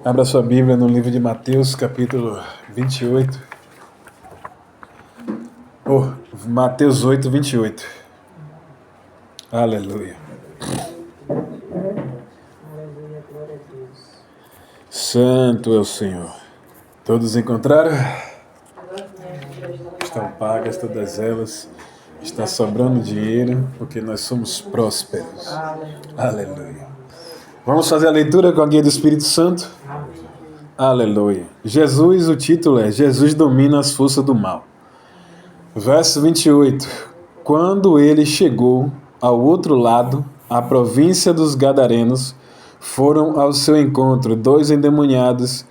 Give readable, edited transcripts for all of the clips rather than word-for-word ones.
Abra sua Bíblia no livro de Mateus, capítulo 28. Mateus 8, 28. Aleluia. Santo é o Senhor. Todos encontraram? Estão pagas todas elas. Está sobrando dinheiro, porque nós somos prósperos. Aleluia. Vamos fazer a leitura com a guia do Espírito Santo? Aleluia. Jesus, o título é Jesus domina as forças do mal. Verso 28. Quando ele chegou ao outro lado, a província dos Gadarenos, foram ao seu encontro 2 endemoniados,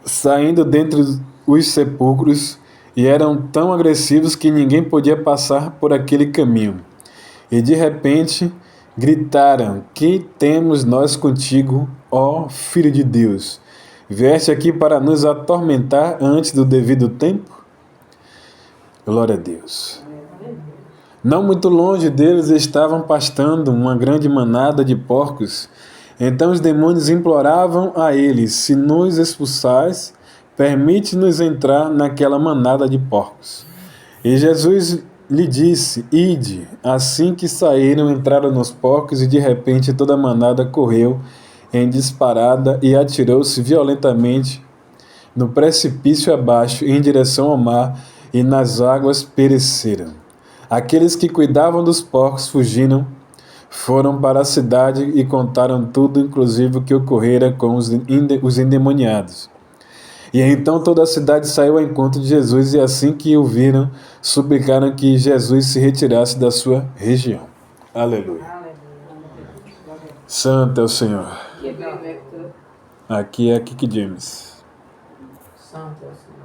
saindo dentre os sepulcros, e eram tão agressivos que ninguém podia passar por aquele caminho. E de repente gritaram: que temos nós contigo, ó Filho de Deus? Vieste aqui para nos atormentar antes do devido tempo? Glória a Deus. Não muito longe deles estavam pastando uma grande manada de porcos. Então os demônios imploravam a eles: se nos expulsais, permite-nos entrar naquela manada de porcos. E Jesus lhe disse: ide. Assim que saíram, entraram nos porcos, e de repente toda a manada correu em disparada e atirou-se violentamente no precipício abaixo, em direção ao mar, e nas águas pereceram. Aqueles que cuidavam dos porcos fugiram, foram para a cidade e contaram tudo, inclusive o que ocorrera com os endemoniados. E então toda a cidade saiu ao encontro de Jesus, e assim que o viram, suplicaram que Jesus se retirasse da sua região. Aleluia. Santo é o Senhor. Aqui é Kiki James. Santo é o Senhor.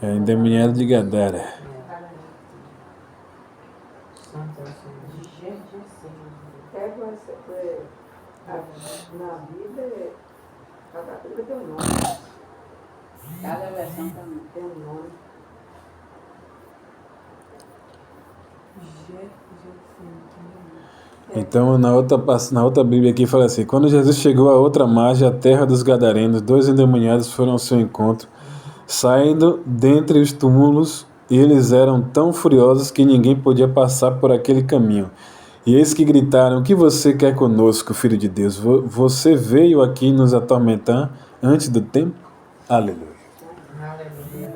É endemoniado de Gadara. Santo é o Senhor. Na Bíblia, cada Bíblia tem um nome. Cada versão Tem um nome. Então, na outra Bíblia aqui fala assim: quando Jesus chegou à outra margem, a terra dos Gadarenos, 2 endemoniados foram ao seu encontro, saindo dentre os túmulos, e eles eram tão furiosos que ninguém podia passar por aquele caminho. E eis que gritaram: o que você quer conosco, Filho de Deus? Você veio aqui nos atormentar antes do tempo? Aleluia.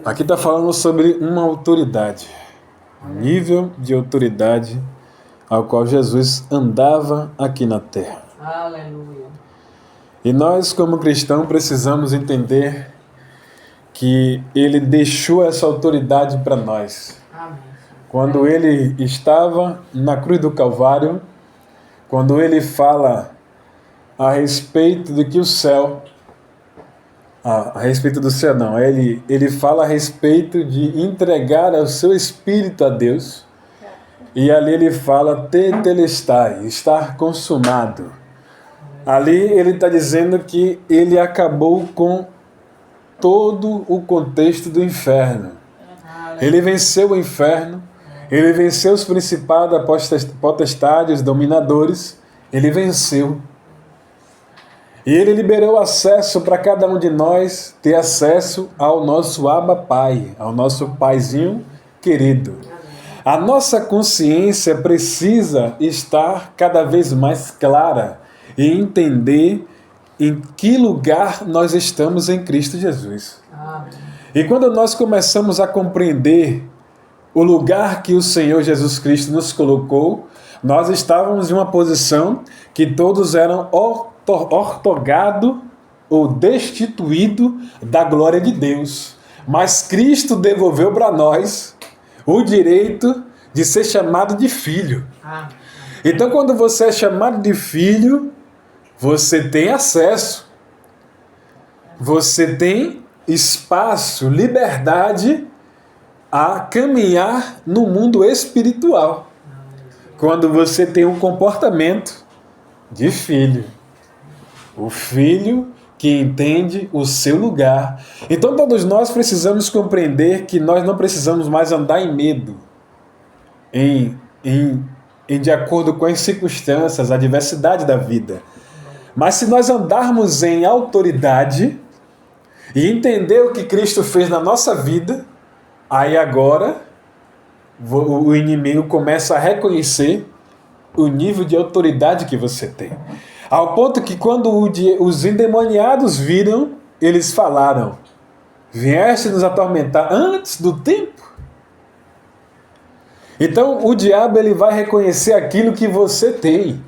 Aqui está falando sobre uma autoridade, nível de autoridade ao qual Jesus andava aqui na terra. Aleluia. E nós, como cristãos, precisamos entender que ele deixou essa autoridade para nós. Amém. Quando ele estava na cruz do Calvário, quando ele fala a respeito do que o céu, a respeito do céu não, ele fala a respeito de entregar o seu espírito a Deus, e ali ele fala tetelestai, estar consumado. Ali ele está dizendo que ele acabou com todo o contexto do inferno. Ele venceu o inferno, ele venceu os principados, potestades, dominadores, ele venceu. E ele liberou acesso para cada um de nós ter acesso ao nosso Abba Pai, ao nosso Paizinho querido. A nossa consciência precisa estar cada vez mais clara e entender em que lugar nós estamos em Cristo Jesus. Amém. E quando nós começamos a compreender o lugar que o Senhor Jesus Cristo nos colocou, nós estávamos em uma posição que todos eram ortogados ou destituídos da glória de Deus. Mas Cristo devolveu para nós o direito de ser chamado de filho. Amém. Então, quando você é chamado de filho, você tem acesso, você tem espaço, liberdade a caminhar no mundo espiritual. Quando você tem um comportamento de filho, o filho que entende o seu lugar. Então todos nós precisamos compreender que nós não precisamos mais andar em medo, em e de acordo com as circunstâncias, a diversidade da vida. Mas se nós andarmos em autoridade e entender o que Cristo fez na nossa vida, aí agora o inimigo começa a reconhecer o nível de autoridade que você tem. Ao ponto que quando os endemoniados viram, eles falaram: vieste nos atormentar antes do tempo? Então o diabo ele vai reconhecer aquilo que você tem.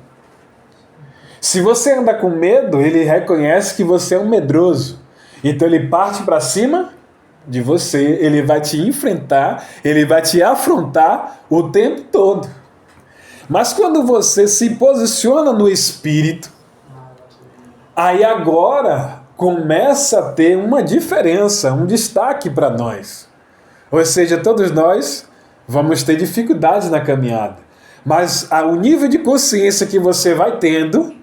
Se você anda com medo, ele reconhece que você é um medroso. Então ele parte para cima de você, ele vai te enfrentar, ele vai te afrontar o tempo todo. Mas quando você se posiciona no Espírito, aí agora começa a ter uma diferença, um destaque para nós. Ou seja, todos nós vamos ter dificuldades na caminhada. Mas o nível de consciência que você vai tendo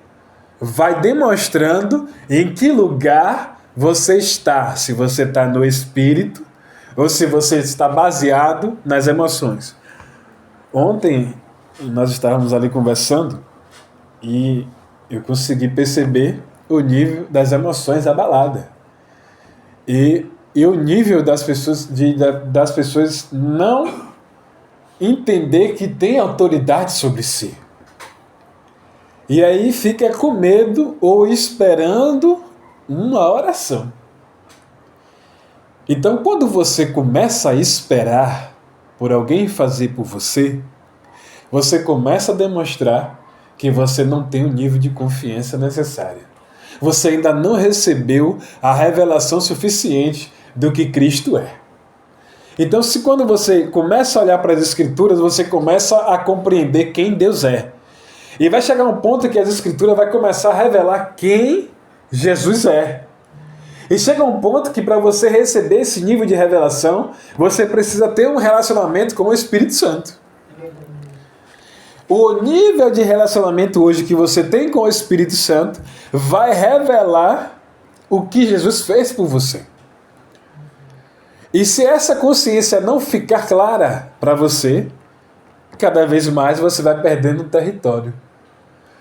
vai demonstrando em que lugar você está. Se você está no Espírito ou se você está baseado nas emoções. Ontem nós estávamos ali conversando e eu consegui perceber o nível das emoções abalada. E o nível das pessoas não entender que tem autoridade sobre si. E aí fica com medo ou esperando uma oração. Então, quando você começa a esperar por alguém fazer por você, você começa a demonstrar que você não tem o nível de confiança necessária. Você ainda não recebeu a revelação suficiente do que Cristo é. Então, se quando você começa a olhar para as Escrituras, você começa a compreender quem Deus é. E vai chegar um ponto que as Escrituras vai começar a revelar quem Jesus é. E chega um ponto que para você receber esse nível de revelação, você precisa ter um relacionamento com o Espírito Santo. O nível de relacionamento hoje que você tem com o Espírito Santo vai revelar o que Jesus fez por você. E se essa consciência não ficar clara para você, cada vez mais você vai perdendo território.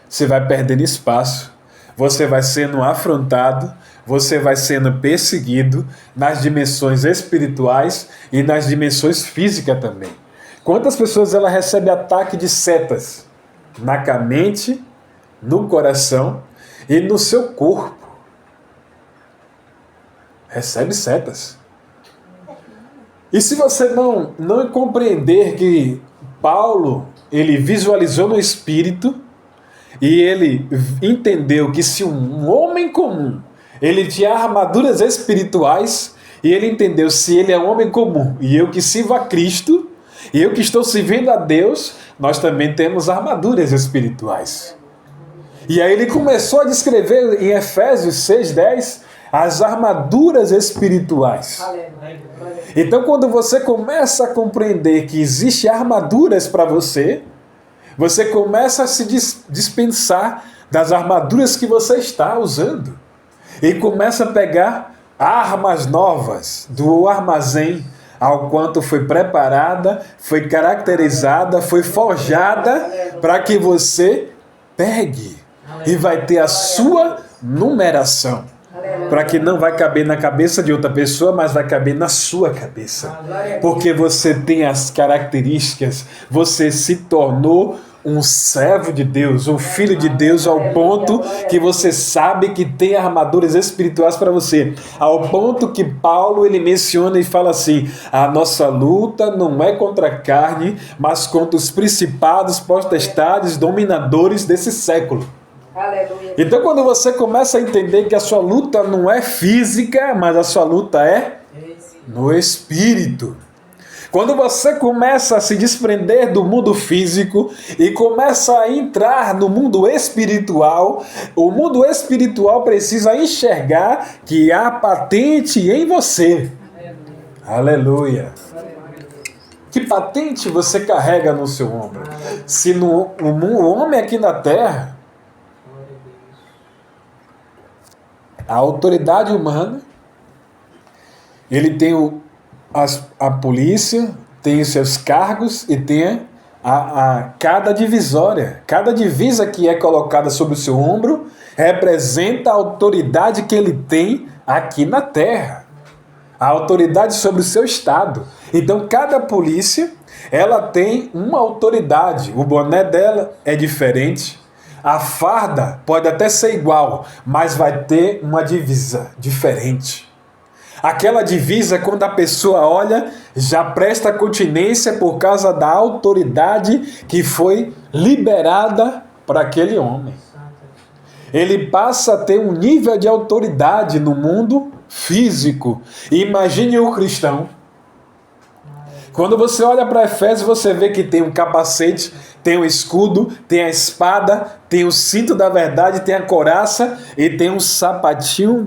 Você vai perdendo espaço. Você vai sendo afrontado. Você vai sendo perseguido nas dimensões espirituais e nas dimensões físicas também. Quantas pessoas ela recebe ataque de setas na mente, no coração e no seu corpo? Recebe setas. E se você não compreender que Paulo, ele visualizou no Espírito e ele entendeu que se um homem comum, ele tinha armaduras espirituais e ele entendeu se ele é um homem comum e eu que sirvo a Cristo e eu que estou servindo a Deus, nós também temos armaduras espirituais. E aí ele começou a descrever em Efésios 6:10 as armaduras espirituais. Então, quando você começa a compreender que existem armaduras para você, você começa a se dispensar das armaduras que você está usando. E começa a pegar armas novas do armazém ao quanto foi preparada, foi caracterizada, foi forjada para que você pegue. E vai ter a sua numeração. Para que não vai caber na cabeça de outra pessoa, mas vai caber na sua cabeça. Porque você tem as características, você se tornou um servo de Deus, um filho de Deus, ao ponto que você sabe que tem armaduras espirituais para você. Ao ponto que Paulo ele menciona e fala assim: a nossa luta não é contra a carne, mas contra os principados, potestades, dominadores desse século. Aleluia. Então, quando você começa a entender que a sua luta não é física, mas a sua luta é no Espírito. Quando você começa a se desprender do mundo físico e começa a entrar no mundo espiritual, o mundo espiritual precisa enxergar que há patente em você. Aleluia. Que patente você carrega no seu ombro? Se o homem aqui na terra, a autoridade humana, ele tem a polícia, tem os seus cargos e tem a cada divisória. Cada divisa que é colocada sobre o seu ombro representa a autoridade que ele tem aqui na terra. A autoridade sobre o seu estado. Então, cada polícia, ela tem uma autoridade. O boné dela é diferente. A farda pode até ser igual, mas vai ter uma divisa diferente. Aquela divisa, quando a pessoa olha, já presta continência por causa da autoridade que foi liberada para aquele homem. Ele passa a ter um nível de autoridade no mundo físico. Imagine o cristão. Quando você olha para Efésios, você vê que tem um capacete, tem um escudo, tem a espada, tem o cinto da verdade, tem a couraça e tem um sapatinho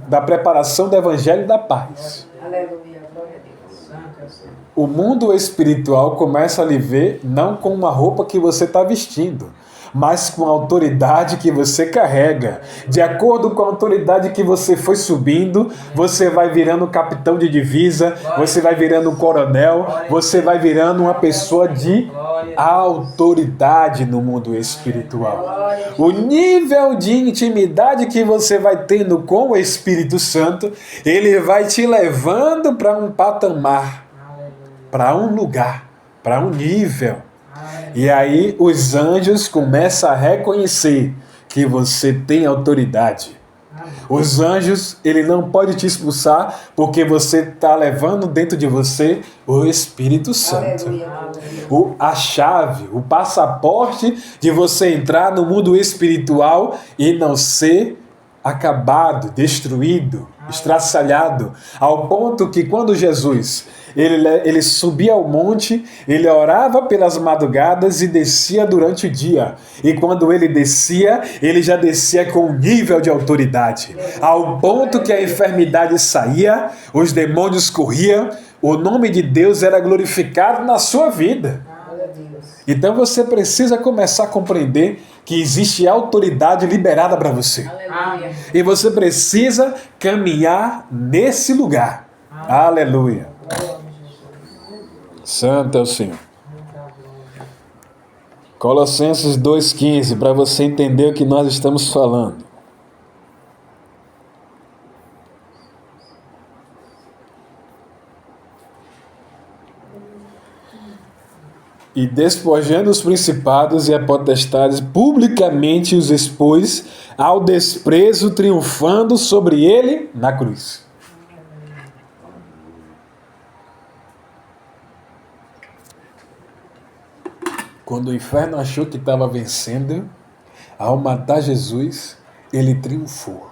da preparação do evangelho da paz. Aleluia, glória a Deus. O mundo espiritual começa a lhe ver não com uma roupa que você está vestindo, mas com a autoridade que você carrega. De acordo com a autoridade que você foi subindo, você vai virando capitão de divisa, você vai virando um coronel, você vai virando uma pessoa de autoridade no mundo espiritual. O nível de intimidade que você vai tendo com o Espírito Santo, ele vai te levando para um patamar, para um lugar, para um nível. E aí os anjos começam a reconhecer que você tem autoridade. Os anjos, ele não pode te expulsar porque você está levando dentro de você o Espírito Santo. A chave, o passaporte de você entrar no mundo espiritual e não ser acabado, destruído, estraçalhado, ao ponto que quando Jesus ele subia ao monte, ele orava pelas madrugadas e descia durante o dia. E quando ele descia, ele já descia com um nível de autoridade, ao ponto que a enfermidade saía, os demônios corriam, o nome de Deus era glorificado na sua vida. Então você precisa começar a compreender que existe autoridade liberada para você. E você precisa caminhar nesse lugar. Aleluia. Santo é o Senhor. Colossenses 2,15, para você entender o que nós estamos falando. E despojando os principados e as potestades, publicamente os expôs ao desprezo, triunfando sobre ele na cruz. Quando o inferno achou que estava vencendo, ao matar Jesus, ele triunfou.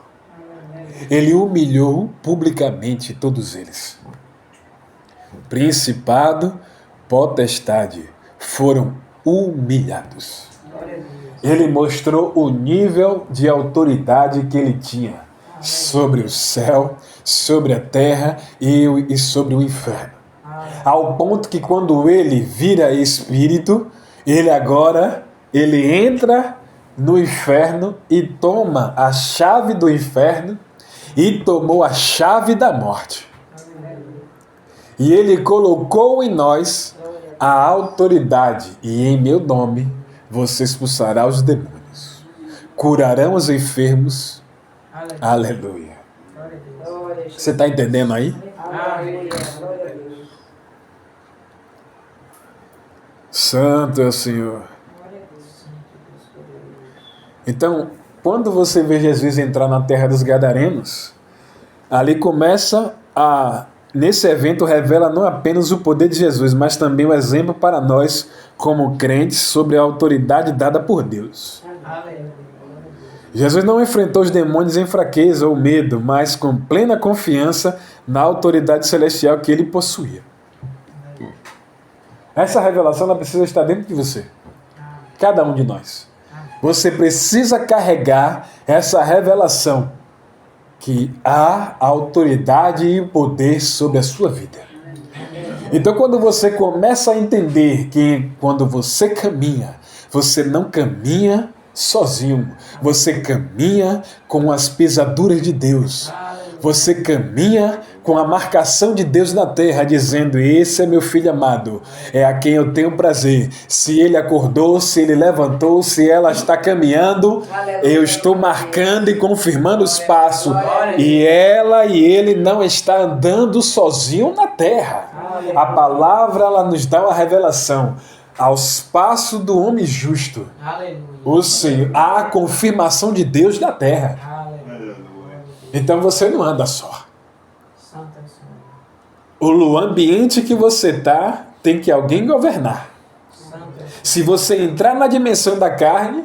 Ele humilhou publicamente todos eles. Principado, potestade, foram humilhados. Ele mostrou o nível de autoridade que ele tinha sobre o céu, sobre a terra e sobre o inferno. Ao ponto que quando ele vira espírito, ele entra no inferno e toma a chave do inferno e tomou a chave da morte. E ele colocou em nós a autoridade, e em meu nome você expulsará os demônios, curarão os enfermos. Aleluia. Você está entendendo aí? Santo é o Senhor. Então, quando você vê Jesus entrar na terra dos Gadarenos, ali começa nesse evento revela não apenas o poder de Jesus, mas também o exemplo para nós, como crentes, sobre a autoridade dada por Deus. Jesus não enfrentou os demônios em fraqueza ou medo, mas com plena confiança na autoridade celestial que ele possuía. Essa revelação ela precisa estar dentro de você. Cada um de nós. Você precisa carregar essa revelação que há a autoridade e o poder sobre a sua vida. Então, quando você começa a entender que quando você caminha, você não caminha sozinho, você caminha com as pisaduras de Deus. Você caminha com a marcação de Deus na terra, dizendo: esse é meu filho amado, é a quem eu tenho prazer. Se ele acordou, se ele levantou, se ela está caminhando, eu estou marcando e confirmando os passos. E ela e ele não está andando sozinho na terra. A palavra, ela nos dá uma revelação. Aos passos do homem justo, o Senhor, há a confirmação de Deus na terra. Então você não anda só. O ambiente que você está, tem que alguém governar. Se você entrar na dimensão da carne,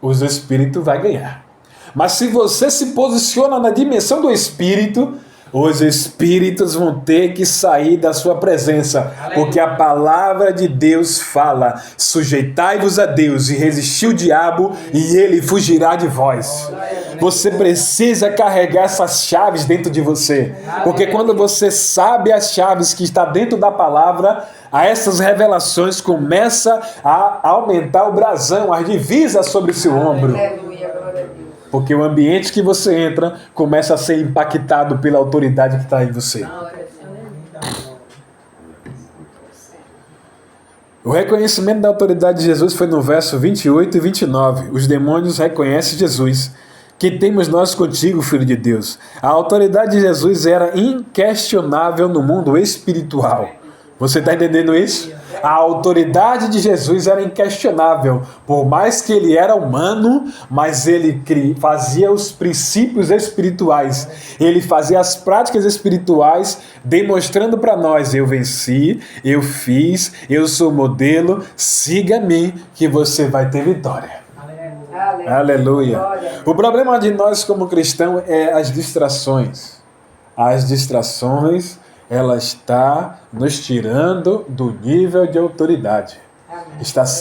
os espíritos vão ganhar. Mas se você se posiciona na dimensão do espírito, os espíritos vão ter que sair da sua presença, porque a palavra de Deus fala: sujeitai-vos a Deus e resistir o diabo e ele fugirá de vós. Você precisa carregar essas chaves dentro de você, porque quando você sabe as chaves que está dentro da palavra, essas revelações começam a aumentar o brasão, as divisas sobre o seu ombro. Porque o ambiente que você entra começa a ser impactado pela autoridade que está em você. O reconhecimento da autoridade de Jesus foi no verso 28 e 29. Os demônios reconhecem Jesus. Que temos nós contigo, Filho de Deus? A autoridade de Jesus era inquestionável no mundo espiritual. Você está entendendo isso? A autoridade de Jesus era inquestionável. Por mais que ele era humano, mas ele fazia os princípios espirituais. Ele fazia as práticas espirituais, demonstrando para nós: eu venci, eu fiz, eu sou modelo, siga-me que você vai ter vitória. Aleluia. O problema de nós como cristãos é as distrações. As distrações, ela está nos tirando do nível de autoridade.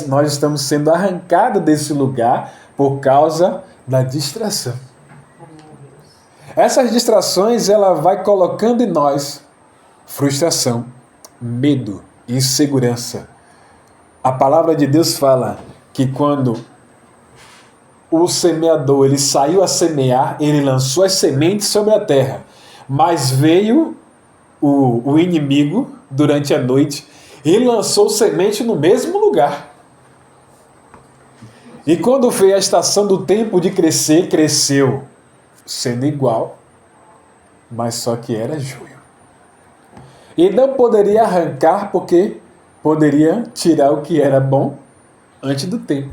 Nós estamos sendo arrancados desse lugar por causa da distração. Essas distrações, ela vai colocando em nós frustração, medo, insegurança. A palavra de Deus fala que quando o semeador ele saiu a semear, ele lançou as sementes sobre a terra, mas veio o inimigo durante a noite e lançou semente no mesmo lugar. E quando veio a estação do tempo de crescer, cresceu sendo igual, mas só que era junho. E não poderia arrancar porque poderia tirar o que era bom antes do tempo.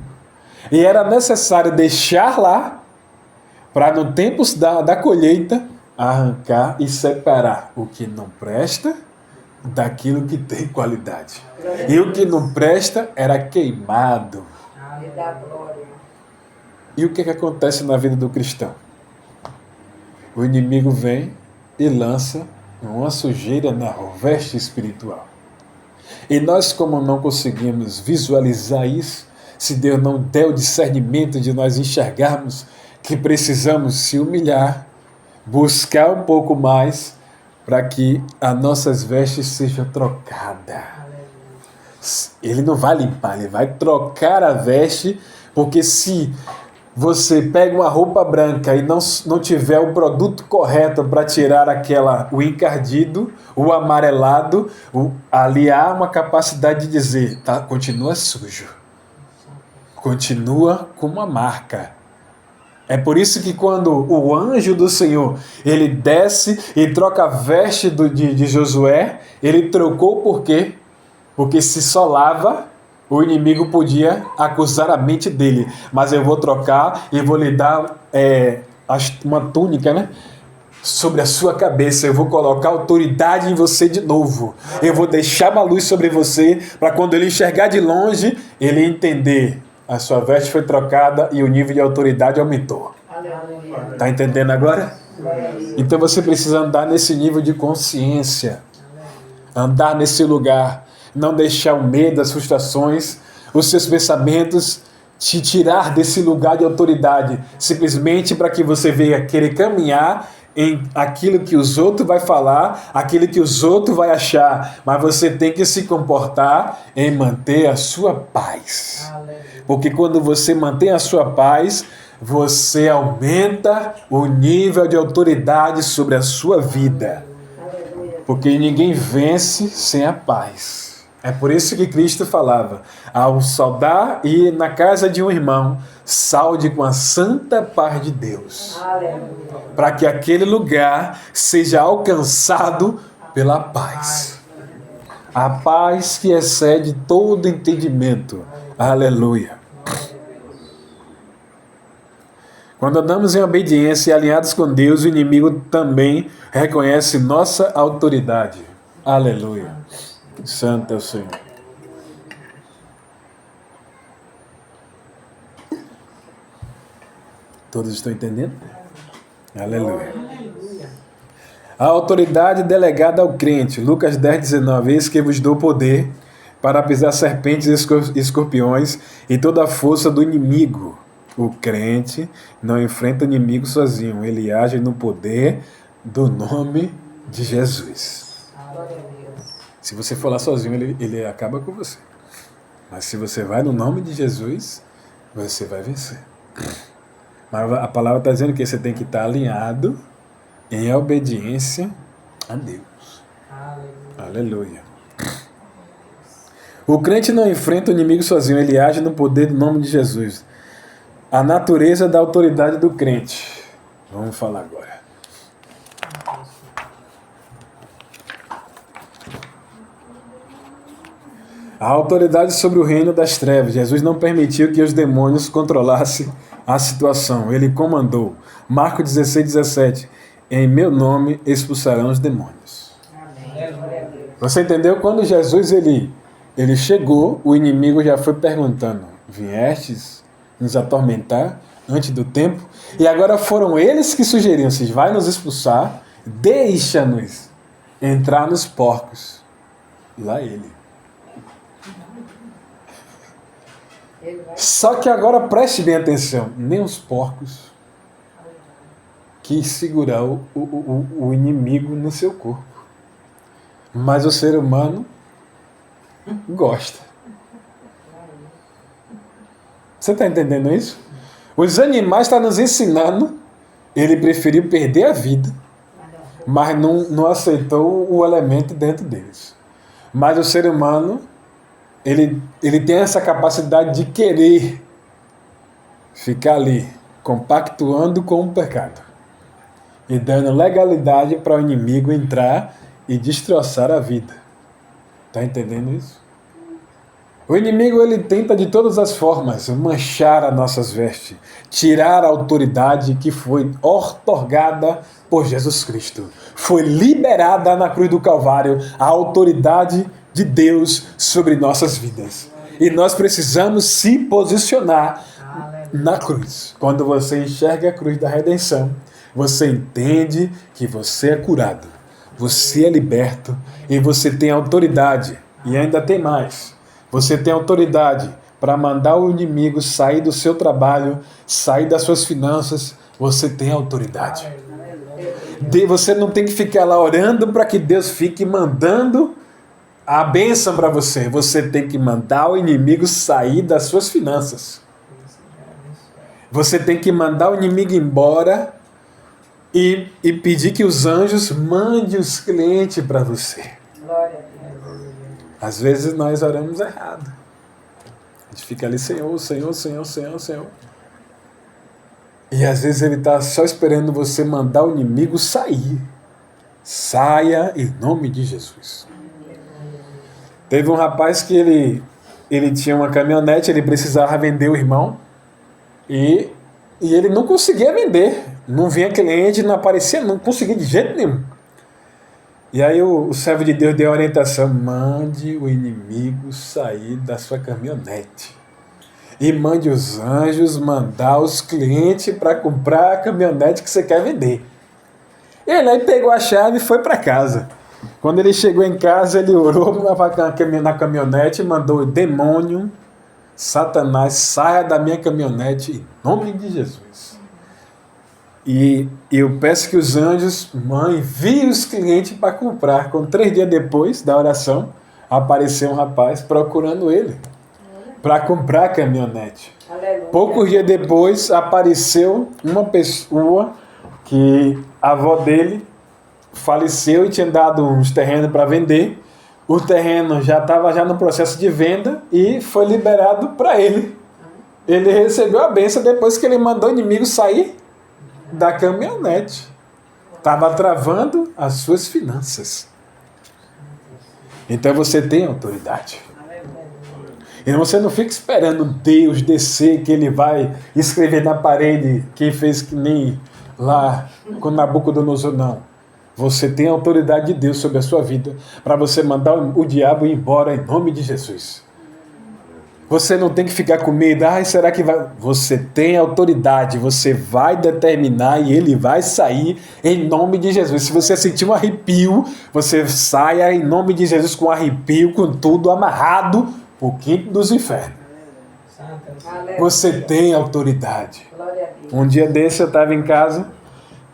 E era necessário deixar lá para no tempo da colheita arrancar e separar o que não presta daquilo que tem qualidade. E o que não presta era queimado. E o que acontece na vida do cristão? O inimigo vem e lança uma sujeira na veste espiritual. E nós, como não conseguimos visualizar isso, se Deus não der o discernimento de nós enxergarmos que precisamos se humilhar, buscar um pouco mais para que as nossas vestes sejam trocadas. Ele não vai limpar, ele vai trocar a veste, porque se você pega uma roupa branca e não tiver o produto correto para tirar o encardido, o amarelado, ali há uma capacidade de dizer: tá, continua sujo. Continua com uma marca. É por isso que quando o anjo do Senhor, ele desce e troca a veste de Josué, ele trocou por quê? Porque se solava, o inimigo podia acusar a mente dele. Mas eu vou trocar e vou lhe dar uma túnica, né? Sobre a sua cabeça. Eu vou colocar autoridade em você de novo. Eu vou deixar uma luz sobre você, para quando ele enxergar de longe, ele entender: a sua veste foi trocada e o nível de autoridade aumentou. Está entendendo agora? Então você precisa andar nesse nível de consciência. Andar nesse lugar. Não deixar o medo, as frustrações, os seus pensamentos te tirar desse lugar de autoridade. Simplesmente para que você venha querer caminhar em aquilo que os outros vai falar, aquilo que os outros vai achar, mas você tem que se comportar em manter a sua paz. Porque quando você mantém a sua paz, você aumenta o nível de autoridade sobre a sua vida. Porque ninguém vence sem a paz. É por isso que Cristo falava, ao saudar e ir na casa de um irmão, saude com a santa paz de Deus. Para que aquele lugar seja alcançado pela paz. A paz que excede todo entendimento. Aleluia. Quando andamos em obediência e alinhados com Deus, o inimigo também reconhece nossa autoridade. Aleluia. Santo é o Senhor. Todos estão entendendo? Aleluia. A autoridade delegada ao crente. Lucas 10:19. Eis que vos dou poder para pisar serpentes e escorpiões e toda a força do inimigo. O crente não enfrenta o inimigo sozinho. Ele age no poder do nome de Jesus. Se você for lá sozinho, ele acaba com você. Mas se você vai no nome de Jesus, você vai vencer. Mas a palavra está dizendo que você tem que estar alinhado em obediência a Deus. Aleluia. O crente não enfrenta o inimigo sozinho, ele age no poder do nome de Jesus. A natureza da autoridade do crente. Vamos falar agora. A autoridade sobre o reino das trevas. Jesus não permitiu que os demônios controlassem a situação. Ele comandou. Marcos 16:17. Em meu nome expulsarão os demônios. Você entendeu? Quando Jesus ele chegou, o inimigo já foi perguntando: viestes nos atormentar antes do tempo? E agora foram eles que sugeriram: vocês vai nos expulsar, deixa-nos entrar nos porcos. Lá ele. Só que agora preste bem atenção, nem os porcos quis segurar o inimigo no seu corpo. Mas o ser humano gosta. Você está entendendo isso? Os animais estão nos ensinando, ele preferiu perder a vida, mas não aceitou o elemento dentro deles. Mas o ser humano, ele tem essa capacidade de querer ficar ali, compactuando com o pecado e dando legalidade para o inimigo entrar e destroçar a vida. Está entendendo isso? O inimigo ele tenta de todas as formas manchar as nossas vestes, tirar a autoridade que foi outorgada por Jesus Cristo. Foi liberada na cruz do Calvário a autoridade de Deus sobre nossas vidas. E nós precisamos se posicionar na cruz. Quando você enxerga a cruz da redenção, você entende que você é curado, você é liberto e você tem autoridade. E ainda tem mais. Você tem autoridade para mandar o inimigo sair do seu trabalho, sair das suas finanças. Você tem autoridade. Você não tem que ficar lá orando para que Deus fique mandando a bênção para você. Você tem que mandar o inimigo sair das suas finanças. Você tem que mandar o inimigo embora e pedir que os anjos mandem os clientes para você. Às vezes nós oramos errado. A gente fica ali, Senhor, Senhor, Senhor, Senhor, Senhor. E às vezes ele está só esperando você mandar o inimigo sair. Saia em nome de Jesus. Teve um rapaz que ele tinha uma caminhonete, ele precisava vender o irmão. E ele não conseguia vender. Não vinha cliente, não aparecia, não conseguia de jeito nenhum. E aí o servo de Deus deu a orientação: mande o inimigo sair da sua caminhonete. E mande os anjos mandar os clientes para comprar a caminhonete que você quer vender. Ele aí pegou a chave e foi para casa. Quando ele chegou em casa, ele orou na caminhonete e mandou: demônio, Satanás, saia da minha caminhonete em nome de Jesus. eu peço que os anjos enviem os clientes para comprar. Com 3 dias depois da oração, apareceu um rapaz procurando ele para comprar a caminhonete. Aleluia. Poucos dias depois, apareceu uma pessoa que a avó dele faleceu e tinha dado uns terrenos para vender. O terreno já estava no processo de venda e foi liberado para ele. Ele recebeu a bênção depois que ele mandou o inimigo sair da caminhonete. Estava travando as suas finanças. Então você tem autoridade. E você não fica esperando Deus descer, que ele vai escrever na parede, que fez que nem lá com Nabucodonosor, não. Você tem a autoridade de Deus sobre a sua vida para você mandar o diabo ir embora em nome de Jesus. Você não tem que ficar com medo. Será que vai? Você tem autoridade. Você vai determinar e ele vai sair em nome de Jesus. Se você sentir um arrepio, você saia em nome de Jesus com arrepio, com tudo amarrado por quinto dos infernos. Você tem autoridade. Um dia desse eu estava em casa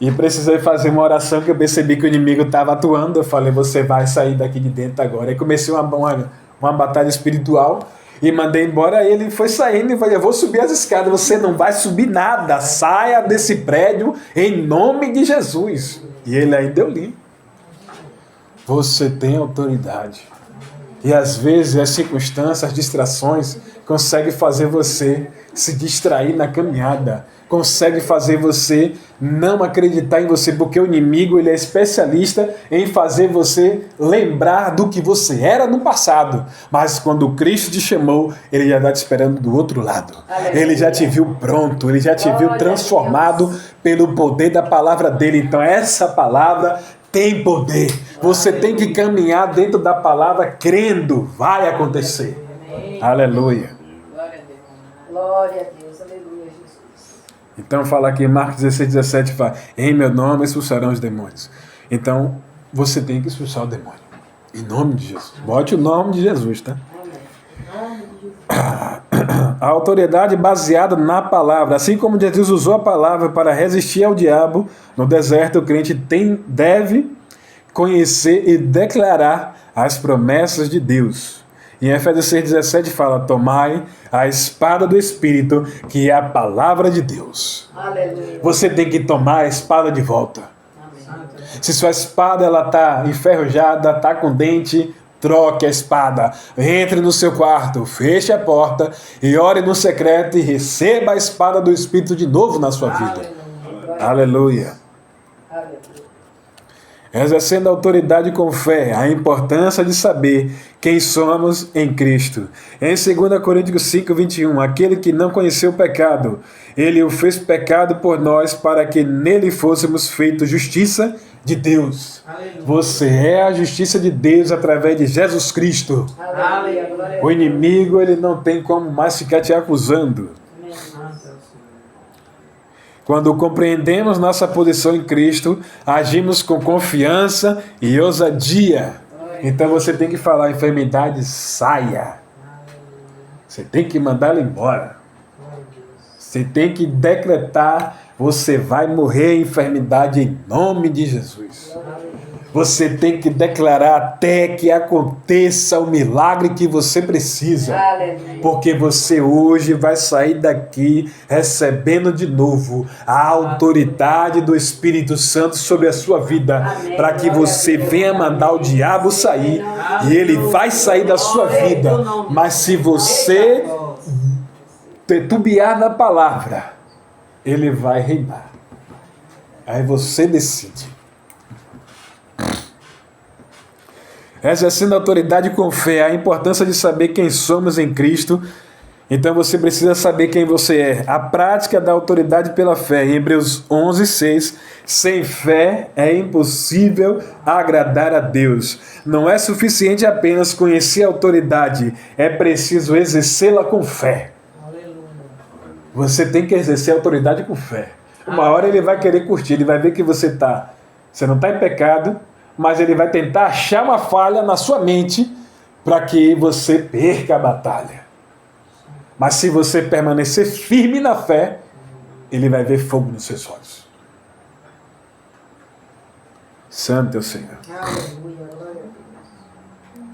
e precisei fazer uma oração que eu percebi que o inimigo estava atuando. Eu falei, você vai sair daqui de dentro agora. Aí comecei uma batalha espiritual. E mandei embora, ele foi saindo e falei, eu vou subir as escadas, você não vai subir nada, saia desse prédio em nome de Jesus. E ele aí deu limpo. Você tem autoridade. E às vezes as circunstâncias, as distrações, conseguem fazer você se distrair na caminhada. Consegue fazer você não acreditar em você, porque o inimigo ele é especialista em fazer você lembrar do que você era no passado. Mas quando Cristo te chamou, ele já está te esperando do outro lado. Ele já te viu pronto, ele já te viu transformado pelo poder da palavra dele. Então essa palavra tem poder. Você tem que caminhar dentro da palavra crendo. Vai acontecer. Aleluia. Glória a Deus. Aleluia, Jesus. Então fala aqui, Marcos 16:17, fala, em meu nome expulsarão os demônios. Então, você tem que expulsar o demônio. Em nome de Jesus. Bote o nome de Jesus, tá? A autoridade baseada na palavra. Assim como Jesus usou a palavra para resistir ao diabo, no deserto o crente deve conhecer e declarar as promessas de Deus. Em Efésios 6:17 fala, tomai a espada do Espírito, que é a palavra de Deus. Aleluia. Você tem que tomar a espada de volta. Amém. Se sua espada está enferrujada, está com dente, troque a espada. Entre no seu quarto, feche a porta e ore no secreto e receba a espada do Espírito de novo na sua vida. Aleluia. Aleluia. Exercendo a autoridade com fé, a importância de saber quem somos em Cristo. Em 2 Coríntios 5:21, aquele que não conheceu o pecado, ele o fez pecado por nós, para que nele fôssemos feitos justiça de Deus. Aleluia. Você é a justiça de Deus através de Jesus Cristo. Aleluia. Glória a O Deus. inimigo ele não tem como mais ficar te acusando. Quando compreendemos nossa posição em Cristo, agimos com confiança e ousadia. Então você tem que falar, enfermidade, saia. Você tem que mandar ela embora. Você tem que decretar, você vai morrer enfermidade em nome de Jesus. Você tem que declarar até que aconteça o milagre que você precisa. Aleluia. Porque você hoje vai sair daqui recebendo de novo a autoridade do Espírito Santo sobre a sua vida, para que você venha mandar o diabo sair, e ele vai sair da sua vida. Mas se você titubear na palavra, ele vai reinar. Aí você decide. Exercendo a autoridade com fé, a importância de saber quem somos em Cristo. Então você precisa saber quem você é. A prática da autoridade pela fé. Em Hebreus 11:6, sem fé é impossível agradar a Deus. Não é suficiente apenas conhecer a autoridade, é preciso exercê-la com fé. Você tem que exercer a autoridade com fé. Uma hora ele vai querer curtir, ele vai ver que você não está em pecado, mas ele vai tentar achar uma falha na sua mente para que você perca a batalha. Mas se você permanecer firme na fé, ele vai ver fogo nos seus olhos. Santo é o Senhor. Aleluia, glória a Deus.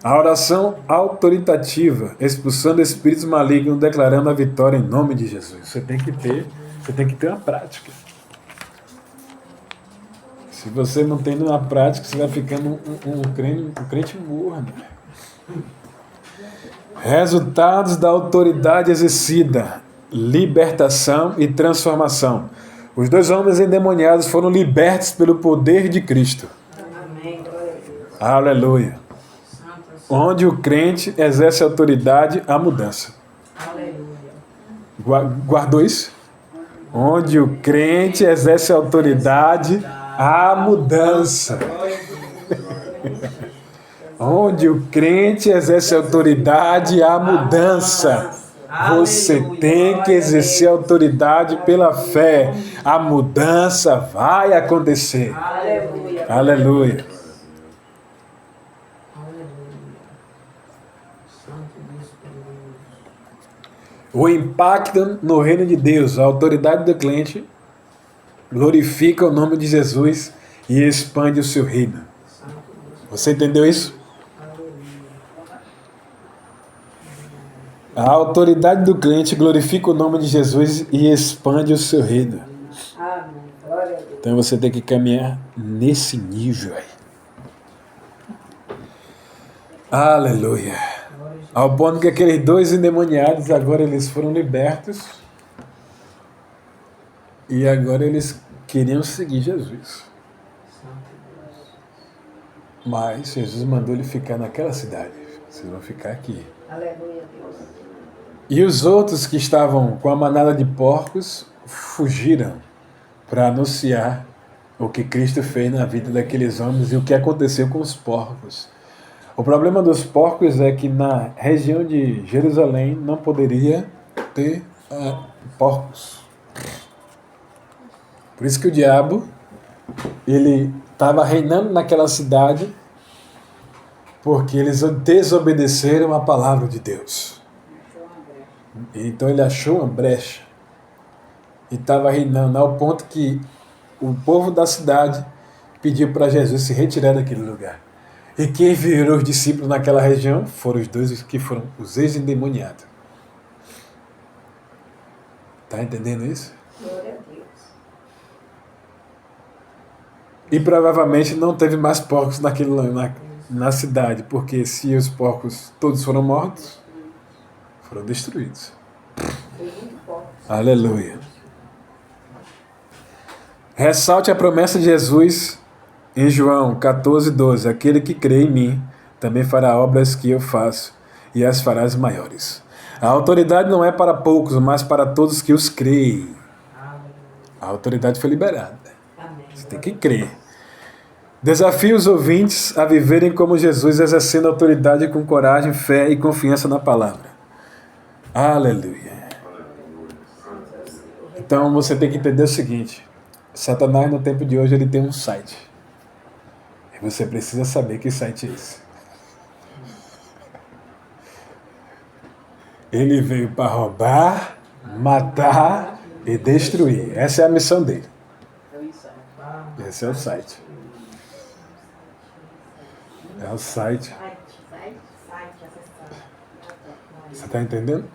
A oração autoritativa, expulsando espíritos malignos, declarando a vitória em nome de Jesus. Você tem que ter uma prática. Se você não tem uma prática, você vai ficando um crente morno. Resultados da autoridade exercida: libertação e transformação. Os 2 homens endemoniados foram libertos pelo poder de Cristo. Amém, glória a Deus. Aleluia. Onde o crente exerce autoridade, há mudança. Aleluia. Guardou isso? Onde o crente exerce autoridade, há mudança. Onde o crente exerce autoridade, há mudança. Você tem que exercer autoridade pela fé. A mudança vai acontecer. Aleluia. Aleluia. O impacto no reino de Deus, a autoridade do crente glorifica o nome de Jesus e expande o seu reino. Você entendeu isso? A autoridade do crente glorifica o nome de Jesus e expande o seu reino. Amém, glória a Deus. Então você tem que caminhar nesse nível aí. Aleluia. Ao ponto que aqueles 2 endemoniados, agora eles foram libertos. E agora eles queriam seguir Jesus. Mas Jesus mandou ele ficar naquela cidade. Vocês vão ficar aqui. Aleluia, Deus. E os outros que estavam com a manada de porcos fugiram para anunciar o que Cristo fez na vida daqueles homens e o que aconteceu com os porcos. O problema dos porcos é que na região de Jerusalém não poderia ter porcos. Por isso que o diabo, ele estava reinando naquela cidade porque eles desobedeceram a palavra de Deus. Então ele achou uma brecha e estava reinando ao ponto que o povo da cidade pediu para Jesus se retirar daquele lugar. E quem virou os discípulos naquela região foram os 2 que foram os ex-endemoniados. Está entendendo isso? Glória a Deus. E provavelmente não teve mais porcos na cidade, porque se os porcos todos foram mortos, foram destruídos. Foi muito forte. Aleluia. Ressalte a promessa de Jesus em João 14:12. Aquele que crê em mim também fará obras que eu faço, e as farás maiores. A autoridade não é para poucos, mas para todos que os creem. A autoridade foi liberada. Amém. Você tem que crer. Desafio os ouvintes a viverem como Jesus, exercendo autoridade com coragem, fé e confiança na palavra. Aleluia. Então você tem que entender o seguinte: Satanás no tempo de hoje ele tem um site. E você precisa saber que site é esse. Ele veio para roubar, matar e destruir. Essa é a missão dele. Esse é o site. É o site. Você está entendendo?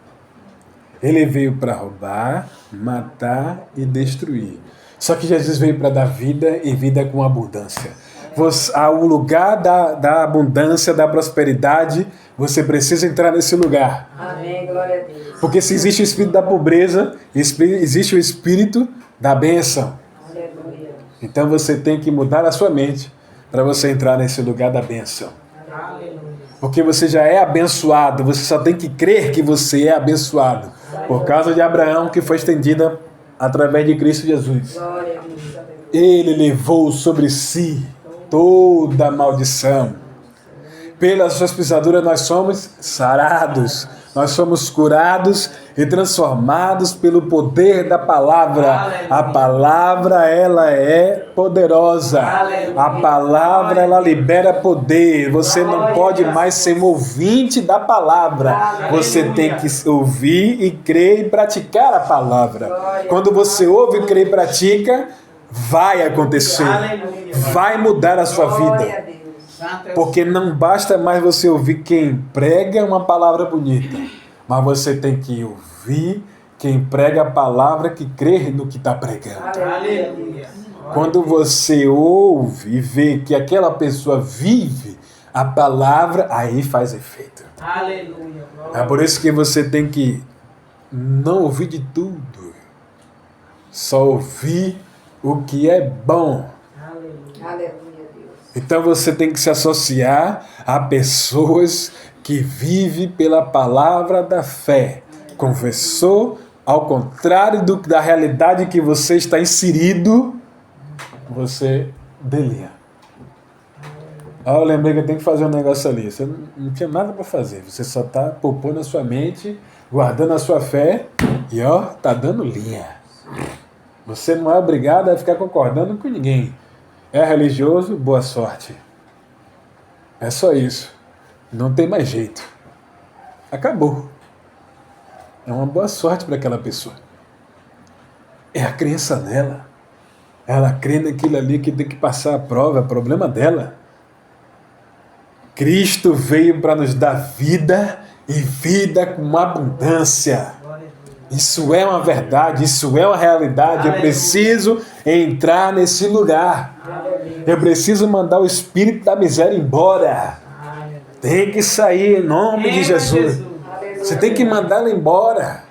Ele veio para roubar, matar e destruir. Só que Jesus veio para dar vida e vida com abundância. O lugar da abundância, da prosperidade, você precisa entrar nesse lugar. Amém, glória a Deus. Porque se existe o espírito da pobreza, existe o espírito da bênção. Aleluia. Então você tem que mudar a sua mente para você entrar nesse lugar da bênção. Porque você já é abençoado, você só tem que crer que você é abençoado. Por causa de Abraão, que foi estendida através de Cristo Jesus. Glória a Deus. Ele levou sobre si toda a maldição. Pelas suas pisaduras nós somos sarados, nós somos curados e transformados pelo poder da palavra. A palavra, ela é poderosa. A palavra, ela libera poder. Você não pode mais ser um ouvinte da palavra. Você tem que ouvir e crer e praticar a palavra. Quando você ouve, crê e pratica, vai acontecer. Aleluia. Vai mudar a sua Glória a vida. Deus. Santo é o Porque não basta mais você ouvir quem prega uma palavra bonita, mas você tem que ouvir quem prega a palavra que crê no que está pregando. Aleluia. Quando você ouve e vê que aquela pessoa vive a palavra, aí faz efeito. Aleluia. É por isso que você tem que não ouvir de tudo, só ouvir o que é bom. Aleluia. Aleluia, Deus. Então você tem que se associar a pessoas que vivem pela palavra da fé. Confessou, ao contrário da realidade que você está inserido, você delia. Eu lembrei que eu tenho que fazer um negócio ali. Você não tinha nada para fazer. Você só está poupando a sua mente, guardando a sua fé e tá dando linha. Você não é obrigado a ficar concordando com ninguém. É religioso, boa sorte. É só isso. Não tem mais jeito. Acabou. É uma boa sorte para aquela pessoa. É a crença dela. Ela crê naquilo ali que tem que passar a prova, é problema dela. Cristo veio para nos dar vida e vida com abundância. Isso é uma verdade, isso é uma realidade. Eu preciso entrar nesse lugar. Eu preciso mandar o espírito da miséria embora. Tem que sair em nome de Jesus. Você tem que mandar ela embora.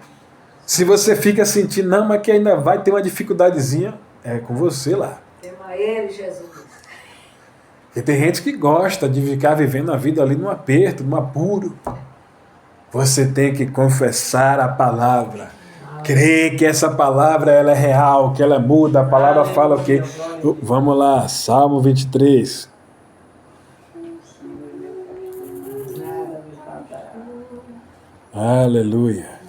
Se você fica sentindo, não, mas que ainda vai ter uma dificuldadezinha, é com você lá. Tema ele, Jesus. Porque tem gente que gosta de ficar vivendo a vida ali num aperto, num apuro. Você tem que confessar a palavra. Crer que essa palavra ela é real, que ela muda. A palavra fala o quê? Vamos lá, Salmo 23. Nada me faltará. Aleluia.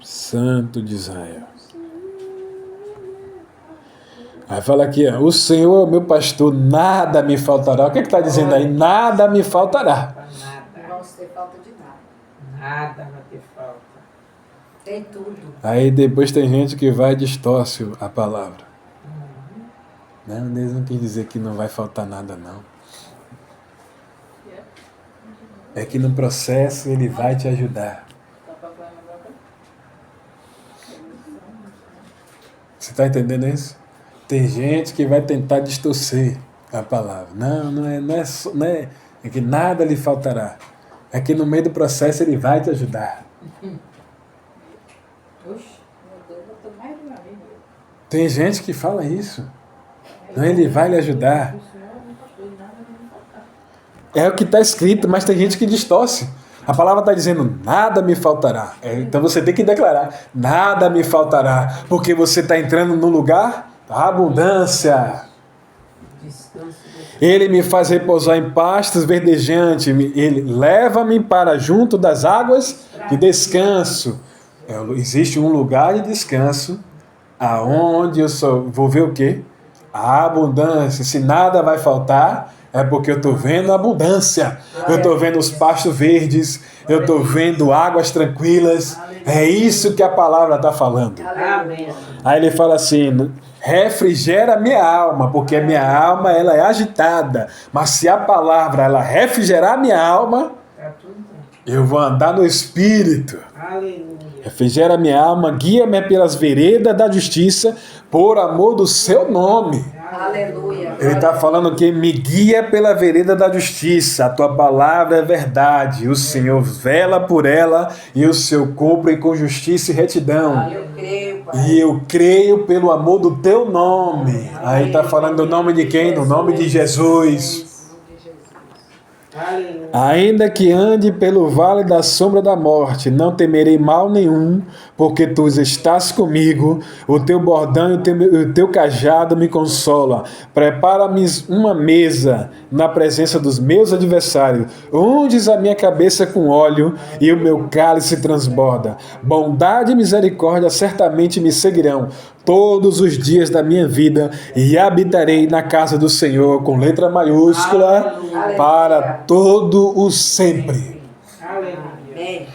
Santo de Israel. Aí fala aqui, ó, o Senhor é o meu pastor, nada me faltará. O que está dizendo aí? Nada me faltará. Não vamos ter falta de nada. Nada vai ter falta. Tem tudo. Aí depois tem gente que vai e distorce a palavra. Não, Deus não quis dizer que não vai faltar nada, não. É que no processo Ele vai te ajudar. Você está entendendo isso? Tem gente que vai tentar distorcer a palavra. Não é que nada lhe faltará. É que no meio do processo Ele vai te ajudar. Oxe, meu Deus, eu tô mais de uma vez. Tem gente que fala isso. Não, Ele vai lhe ajudar. É o que está escrito, mas tem gente que distorce. A palavra está dizendo, nada me faltará. Então você tem que declarar, nada me faltará. Porque você está entrando no lugar da abundância. Ele me faz repousar em pastos verdejantes. Ele leva-me para junto das águas de descanso. Existe um lugar de descanso aonde eu só vou ver o quê? A abundância. Se nada vai faltar, é porque eu estou vendo a abundância. Eu estou vendo os pastos verdes. Eu estou vendo águas tranquilas. É isso que a palavra está falando. Amém. Aí ele fala assim, refrigera minha alma, porque a minha alma ela é agitada. Mas se a palavra ela refrigerar minha alma, eu vou andar no Espírito. Aleluia. Refrigera minha alma, guia-me pelas veredas da justiça, por amor do seu nome. Aleluia. Ele está falando que me guia pela vereda da justiça. A tua palavra é verdade. O Senhor vela por ela e o Senhor cumpre com justiça e retidão. Eu creio, Pai. E eu creio pelo amor do teu nome. Aí está falando do nome de quem? Do nome de Jesus. Aleluia. Ainda que ande pelo vale da sombra da morte, não temerei mal nenhum, porque tu estás comigo, o teu bordão e o teu cajado me consola. Prepara-me uma mesa na presença dos meus adversários, unges a minha cabeça com óleo e o meu cálice transborda. Bondade e misericórdia certamente me seguirão todos os dias da minha vida e habitarei na casa do Senhor, com letra maiúscula, Aleluia. para todo o sempre. Aleluia. Amém.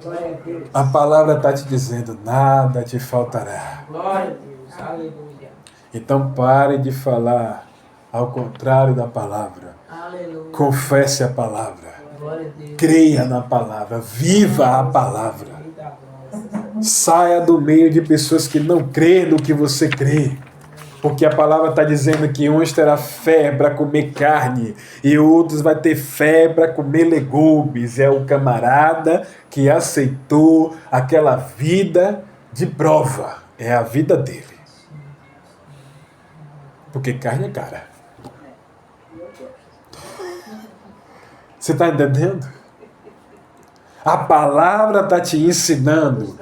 Glória a Deus. A palavra está te dizendo, nada te faltará. Glória a Deus. Aleluia. Então pare de falar ao contrário da palavra. Aleluia. Confesse a palavra. Glória a Deus. Creia na palavra. Viva a palavra. Eita, glória. Saia do meio de pessoas que não creem no que você crê. Porque a palavra está dizendo que uns terá fé para comer carne e outros vai ter fé para comer legumes. É o camarada que aceitou aquela vida de prova. É a vida dele. Porque carne é cara. Você está entendendo? A palavra está te ensinando.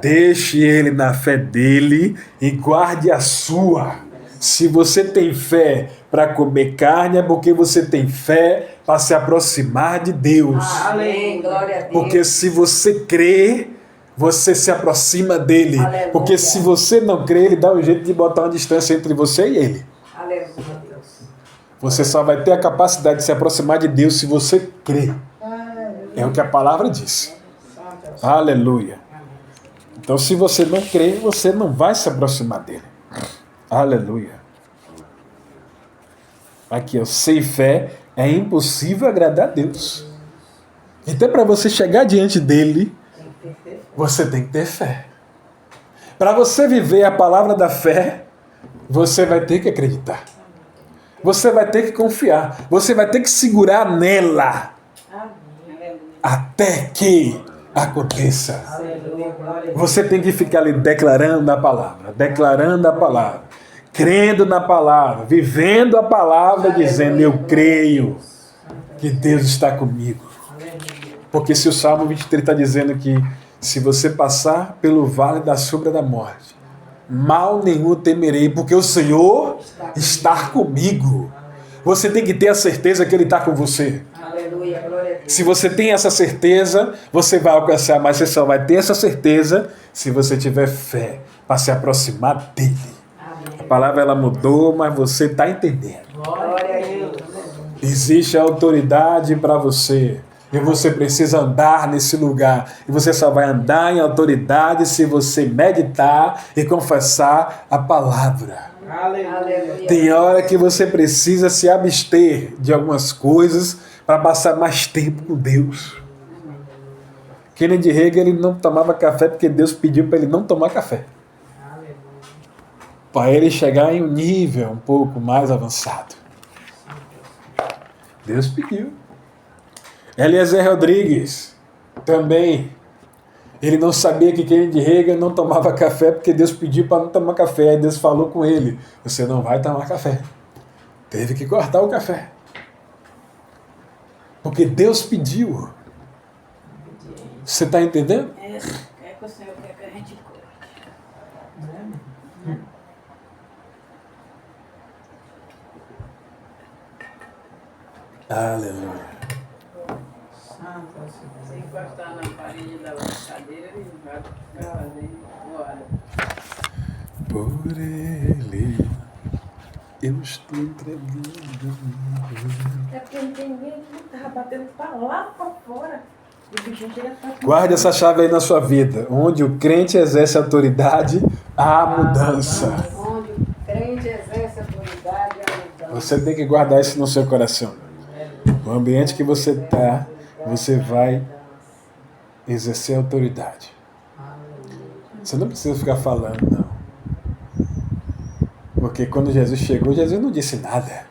Deixe ele na fé dele e guarde a sua. Se você tem fé para comer carne, é porque você tem fé para se aproximar de Deus. Amém. Glória a Deus. Porque se você crê, você se aproxima dele. Aleluia. Porque se você não crê, ele dá um jeito de botar uma distância entre você e ele. Aleluia. Você só vai ter a capacidade de se aproximar de Deus se você crê. É o que a palavra diz. Aleluia. Então, se você não crê, você não vai se aproximar dele. Aleluia. Aqui, ó, sem fé é impossível agradar a Deus. Então, para você chegar diante dele, você tem que ter fé. Para você viver a palavra da fé, você vai ter que acreditar. Você vai ter que confiar. Você vai ter que segurar nela até que aconteça. Aleluia. Glória a Deus. Você tem que ficar ali declarando a palavra, crendo na palavra, vivendo a palavra, dizendo: eu creio que Deus está comigo. Porque se o Salmo 23 está dizendo que se você passar pelo vale da sombra da morte, mal nenhum temerei, porque o Senhor está comigo. Você tem que ter a certeza que Ele está com você. Aleluia. Glória a Deus. Se você tem essa certeza, você vai alcançar, mas você só vai ter essa certeza se você tiver fé para se aproximar dele. A palavra ela mudou, mas você está entendendo. Glória a Deus. Existe autoridade para você. E você precisa andar nesse lugar. E você só vai andar em autoridade se você meditar e confessar a palavra. Aleluia. Tem hora que você precisa se abster de algumas coisas para passar mais tempo com Deus. Kennedy Hagin, ele não tomava café porque Deus pediu para ele não tomar café. Para ele chegar em um nível um pouco mais avançado. Deus pediu. Eliezer Rodrigues também. Ele não sabia que Kennedy Hagin não tomava café porque Deus pediu para não tomar café. Aí Deus falou com ele: você não vai tomar café. Teve que cortar o café. Porque Deus pediu. Você está entendendo? É que o Senhor quer que a gente corte. Aleluia. Se encostar na parede da cadeira, ele vai fazer voar. Por ele eu estou entregando. É porque não tem ninguém que estava batendo para lá para fora. E o bichinho chega a Guarde essa chave aí na sua vida. Onde o crente exerce autoridade, há mudança. Onde o crente exerce autoridade, a mudança. Você tem que guardar isso no seu coração. O ambiente que você está, você vai exercer autoridade. Você não precisa ficar falando, não. Porque quando Jesus chegou, Jesus não disse nada.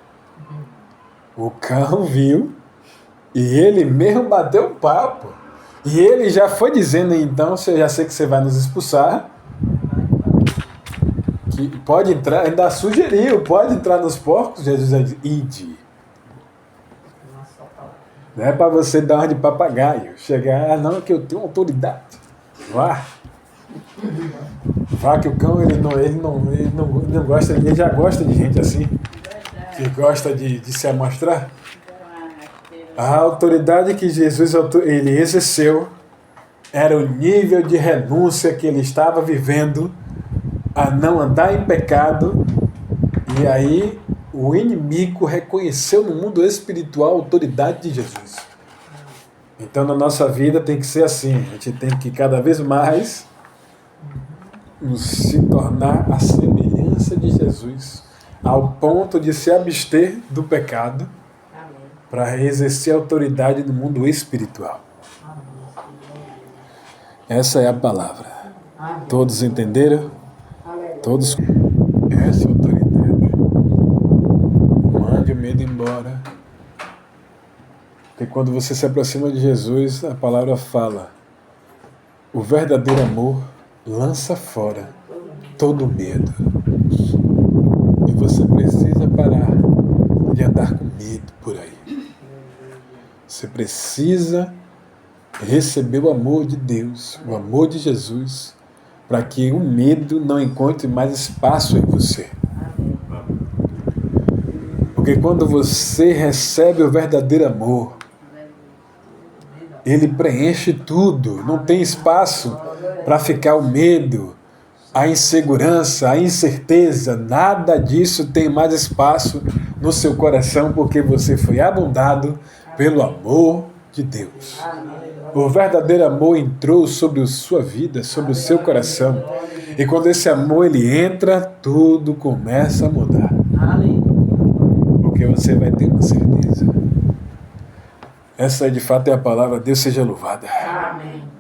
O cão viu e ele mesmo bateu o papo. E ele já foi dizendo: então, eu já sei que você vai nos expulsar. Que pode entrar, ainda sugeriu, pode entrar nos porcos. Jesus disse: ide. Não é para você dar uma de papagaio. Chegar, não, que eu tenho autoridade. Vá. Vá que o cão ele não gosta, ele já gosta de gente assim. Que gosta de se amostrar. A autoridade que Jesus ele exerceu era o nível de renúncia que ele estava vivendo a não andar em pecado. E aí o inimigo reconheceu no mundo espiritual a autoridade de Jesus. Então, na nossa vida tem que ser assim. A gente tem que cada vez mais nos se tornar a semelhança de Jesus, ao ponto de se abster do pecado para exercer autoridade no mundo espiritual. Essa é a palavra. Todos entenderam? Todos. Essa é a autoridade. Mande o medo embora. Porque quando você se aproxima de Jesus, a palavra fala: o verdadeiro amor lança fora todo medo. E você precisa parar de andar com medo por aí. Você precisa receber o amor de Deus, o amor de Jesus, para que o medo não encontre mais espaço em você. Porque quando você recebe o verdadeiro amor, ele preenche tudo, não tem espaço para ficar o medo, a insegurança, a incerteza, nada disso tem mais espaço no seu coração, porque você foi abundado pelo amor de Deus. O verdadeiro amor entrou sobre a sua vida, sobre o seu coração, e quando esse amor ele entra, tudo começa a mudar. Porque você vai ter uma certeza. Essa de fato é a palavra. Deus seja louvada. Amém.